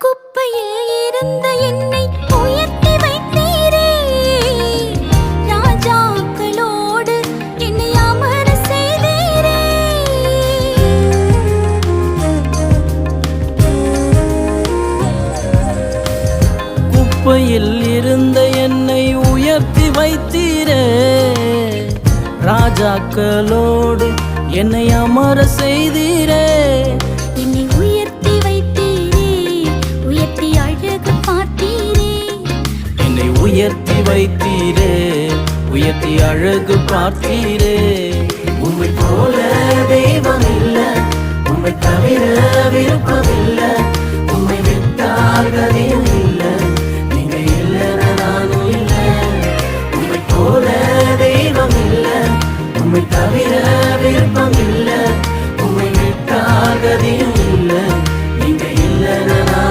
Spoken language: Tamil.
குப்பையில் இருந்த என்னை உயர்த்தி வைத்தீரே, ராஜாக்களோடு என்னை அமர செய்தீரே. குப்பையில் இருந்த என்னை உயர்த்தி வைத்தீரே, ராஜாக்களோடு என்னை அமர செய்தீரே. என்னை உயர்த்தி வைத்தீரே, உயர்த்தி அழகு பார்த்தீரே. என்னை உயர்த்தி வைத்தீரே, உயர்த்தி அழகு பார்த்தீரே. உம்மை போல தெய்வம் இல்ல, உம்மை தவிர விருப்பமில்ல, உம்மை விட்டால் கதி